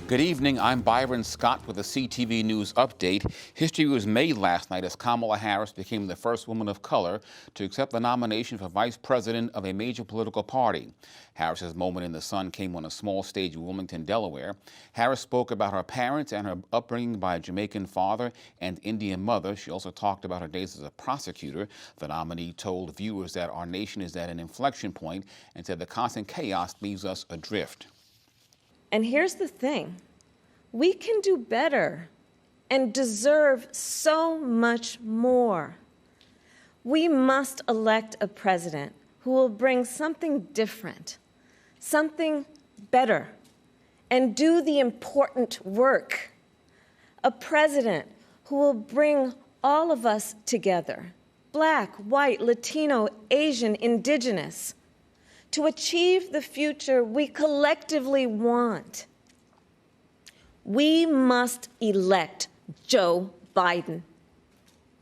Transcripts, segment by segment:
Good evening. I'm Byron Scott with a CTV News update. History was made last night as Kamala Harris became the first woman of color to accept the nomination for vice president of a major political party. Harris's moment in the sun came on a small stage in Wilmington, Delaware. Harris spoke about her parents and her upbringing by a Jamaican father and Indian mother. She also talked about her days as a prosecutor. The nominee told viewers that our nation is at an inflection point and said the constant chaos leaves us adrift. And here's the thing, we can do better and deserve so much more. We must elect a president who will bring something different, something better, and do the important work. A president who will bring all of us together, Black, white, Latino, Asian, Indigenous, to achieve the future we collectively want. We must elect Joe Biden.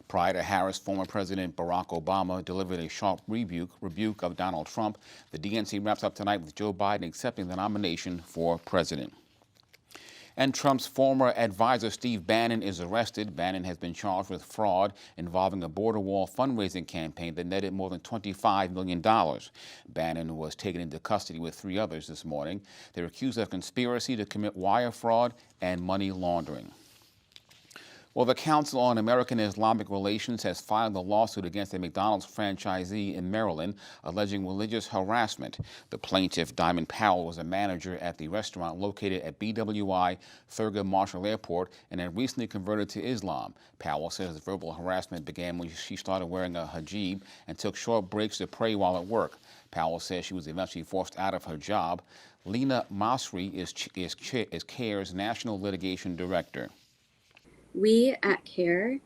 Prior to Harris, former President Barack Obama delivered a sharp rebuke of Donald Trump. The DNC wraps up tonight with Joe Biden accepting the nomination for president. And Trump's former advisor, Steve Bannon, is arrested. Bannon has been charged with fraud involving a border wall fundraising campaign that netted more than $25 million. Bannon was taken into custody with 3 others this morning. They're accused of conspiracy to commit wire fraud and money laundering. Well, the Council on American Islamic Relations has filed a lawsuit against a McDonald's franchisee in Maryland alleging religious harassment. The plaintiff, Diamond Powell, was a manager at the restaurant located at BWI Thurgood Marshall Airport and had recently converted to Islam. Powell says verbal harassment began when she started wearing a hijab and took short breaks to pray while at work. Powell says she was eventually forced out of her job. Lena Masri is CARE's National Litigation Director. We at CARE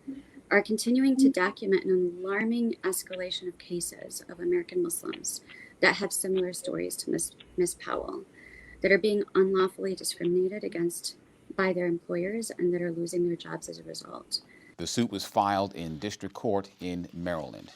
are continuing to document an alarming escalation of cases of American Muslims that have similar stories to Ms. Powell, that are being unlawfully discriminated against by their employers and that are losing their jobs as a result. The suit was filed in district court in Maryland.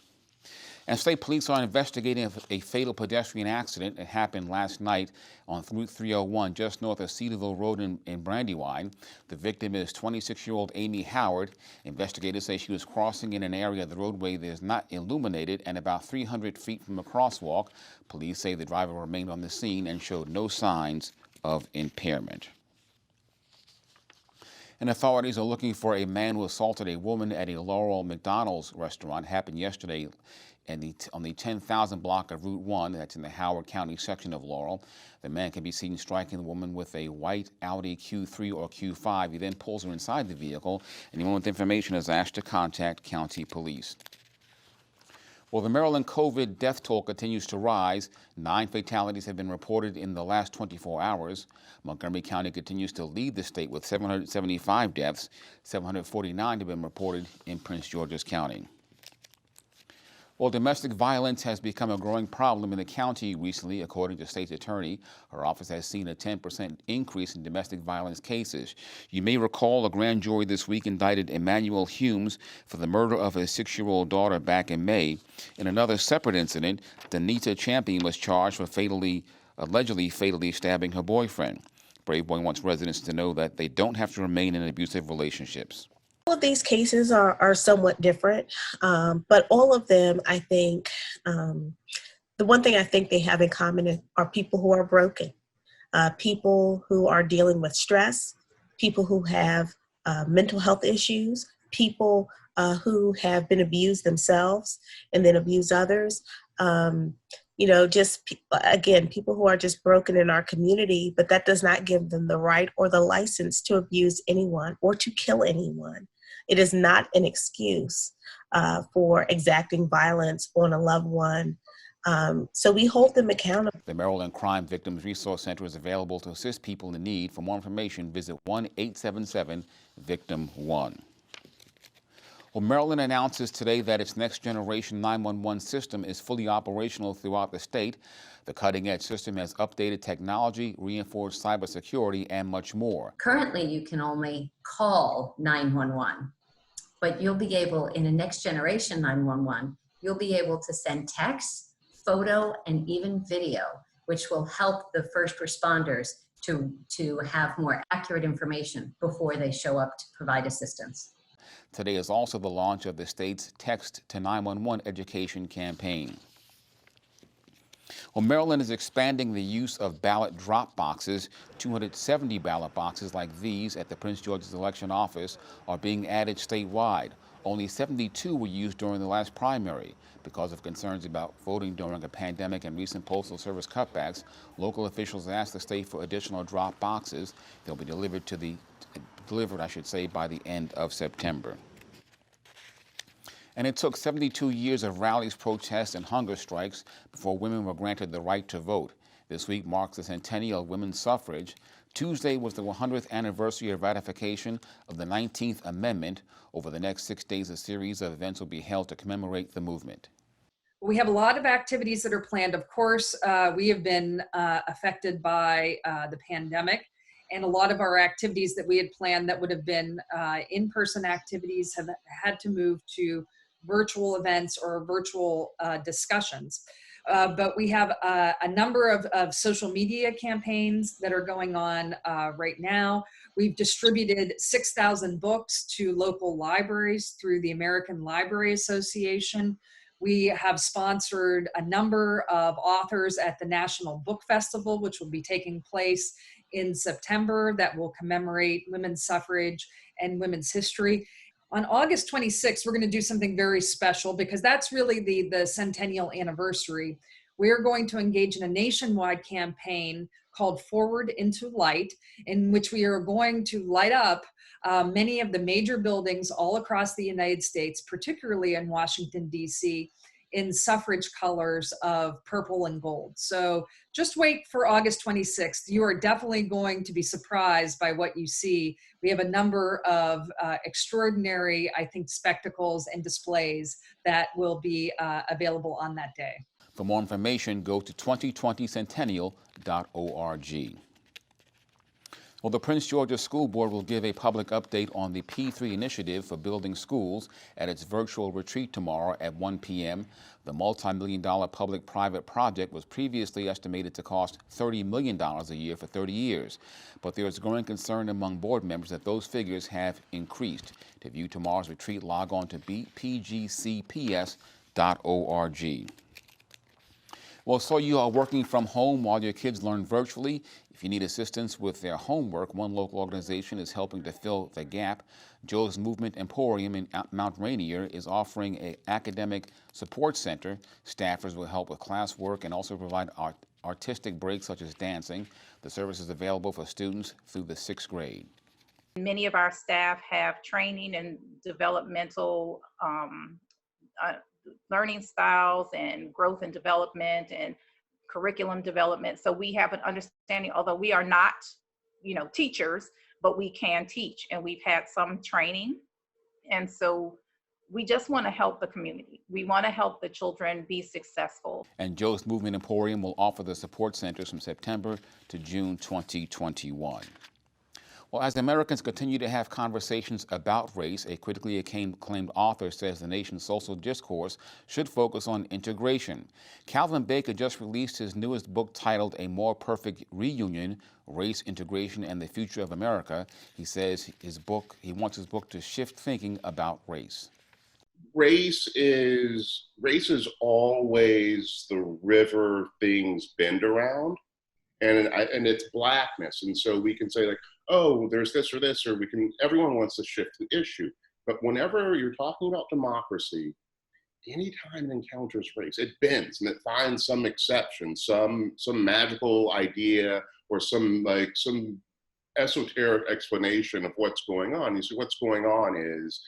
And state police are investigating a fatal pedestrian accident that happened last night on Route 301 just north of Cedarville Road in Brandywine. The victim is 26-year-old Amy Howard. Investigators say she was crossing in an area of the roadway that is not illuminated and about 300 feet from a crosswalk. Police say the driver remained on the scene and showed no signs of impairment. And authorities are looking for a man who assaulted a woman at a Laurel McDonald's restaurant. Happened yesterday on the 10,000 block of Route 1, that's in the Howard County section of Laurel. The man can be seen striking the woman with a white Audi Q3 or Q5. He then pulls her inside the vehicle. Anyone with information is asked to contact county police. Well, the Maryland COVID death toll continues to rise. 9 fatalities have been reported in the last 24 hours. Montgomery County continues to lead the state with 775 deaths. 749 have been reported in Prince George's County. Well, domestic violence has become a growing problem in the county recently, according to state's attorney. Her office has seen a 10% increase in domestic violence cases. You may recall a grand jury this week indicted Emmanuel Humes for the murder of his 6-year-old daughter back in May. In another separate incident, Danita Champion was charged for allegedly fatally stabbing her boyfriend. Brave Boy wants residents to know that they don't have to remain in abusive relationships. All of these cases are somewhat different, but all of them, I think, the one thing I think they have in common are people who are broken, people who are dealing with stress, people who have mental health issues, people who have been abused themselves and then abuse others. Again, people who are just broken in our community, but that does not give them the right or the license to abuse anyone or to kill anyone. It is not an excuse for exacting violence on a loved one. So we hold them accountable. The Maryland Crime Victims Resource Center is available to assist people in need. For more information, visit 1-877-VICTIM-1. Well, Maryland announces today that its next generation 911 system is fully operational throughout the state. The cutting-edge system has updated technology, reinforced cybersecurity, and much more. Currently, you can only call 911, but you'll be able, in a next generation 911, you'll be able to send text, photo, and even video, which will help the first responders to have more accurate information before they show up to provide assistance. Today is also the launch of the state's Text to 911 education campaign. Well, Maryland is expanding the use of ballot drop boxes. 270 ballot boxes like these at the Prince George's Election Office are being added statewide. Only 72 were used during the last primary. Because of concerns about voting during a pandemic and recent Postal Service cutbacks, local officials asked the state for additional drop boxes. They'll be delivered by the end of September. And it took 72 years of rallies, protests, and hunger strikes before women were granted the right to vote. This week marks the centennial of women's suffrage. Tuesday was the 100th anniversary of ratification of the 19th Amendment. Over the next 6 days, a series of events will be held to commemorate the movement. We have a lot of activities that are planned. Of course, we have been affected by the pandemic, and a lot of our activities that we had planned that would have been in-person activities have had to move to virtual events or virtual discussions. But we have a number of social media campaigns that are going on right now. We've distributed 6,000 books to local libraries through the American Library Association. We have sponsored a number of authors at the National Book Festival, which will be taking place in September, that will commemorate women's suffrage and women's history. On August 26th, we're going to do something very special because that's really the centennial anniversary. We're going to engage in a nationwide campaign called Forward into Light, in which we are going to light up many of the major buildings all across the United States, particularly in Washington, D.C., in suffrage colors of purple and gold. So just wait for August 26th. You are definitely going to be surprised by what you see. We have a number of extraordinary, I think, spectacles and displays that will be available on that day. For more information, go to 2020centennial.org. Well, the Prince George's School Board will give a public update on the P3 initiative for building schools at its virtual retreat tomorrow at 1 p.m. The multi-million-dollar public-private project was previously estimated to cost $30 million a year for 30 years. But there is growing concern among board members that those figures have increased. To view tomorrow's retreat, log on to pgcps.org. Well, so you are working from home while your kids learn virtually. If you need assistance with their homework, one local organization is helping to fill the gap. Joe's Movement Emporium in Mount Rainier is offering an academic support center. Staffers will help with classwork and also provide artistic breaks such as dancing. The service is available for students through the 6th grade. Many of our staff have training and developmental learning styles and growth and development and curriculum development. So we have an understanding, although we are not, teachers, but we can teach, and we've had some training. And so we just want to help the community. We want to help the children be successful. And Joe's Movement Emporium will offer the support centers from September to June 2021. Well, as Americans continue to have conversations about race, a critically acclaimed author says the nation's social discourse should focus on integration. Calvin Baker just released his newest book titled A More Perfect Reunion, Race, Integration, and the Future of America. He says he wants his book to shift thinking about race. Race is always the river things bend around, and it's blackness. And so we can say, like, oh, there's this or this, or everyone wants to shift the issue. But whenever you're talking about democracy, anytime it encounters race, it bends and it finds some exception, some magical idea or some esoteric explanation of what's going on. You see, what's going on is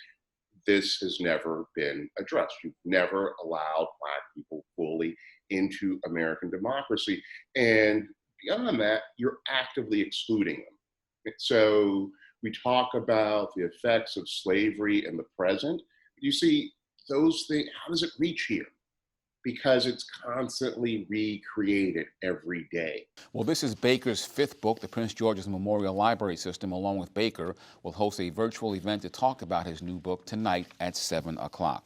this has never been addressed. You've never allowed Black people fully into American democracy. And beyond that, you're actively excluding them. So we talk about the effects of slavery in the present. You see, those things, how does it reach here? Because it's constantly recreated every day. Well, this is Baker's 5th book. The Prince George's Memorial Library System, along with Baker, will host a virtual event to talk about his new book tonight at 7 o'clock.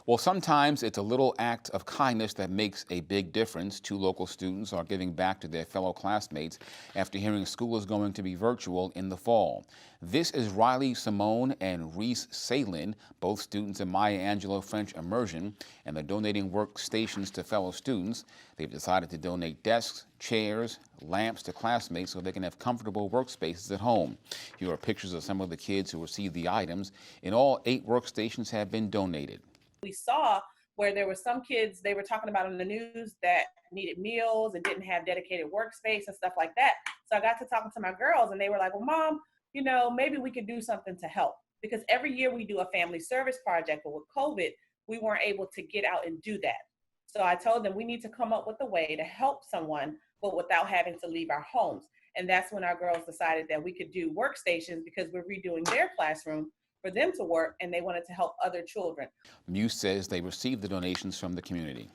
Well, sometimes it's a little act of kindness that makes a big difference. 2 local students are giving back to their fellow classmates after hearing school is going to be virtual in the fall. This is Riley Simone and Reese Salin, both students in Maya Angelou French Immersion, and they're donating workstations to fellow students. They've decided to donate desks, chairs, lamps to classmates so they can have comfortable workspaces at home. Here are pictures of some of the kids who received the items. In all, 8 workstations have been donated. We saw where there were some kids they were talking about in the news that needed meals and didn't have dedicated workspace and stuff like that. So I got to talking to my girls and they were like, well, Mom, you know, maybe we could do something to help. Because every year we do a family service project, but with COVID, we weren't able to get out and do that. So I told them we need to come up with a way to help someone, but without having to leave our homes. And that's when our girls decided that we could do workstations because we're redoing their classroom for them to work, and they wanted to help other children. Muse says they received the donations from the community.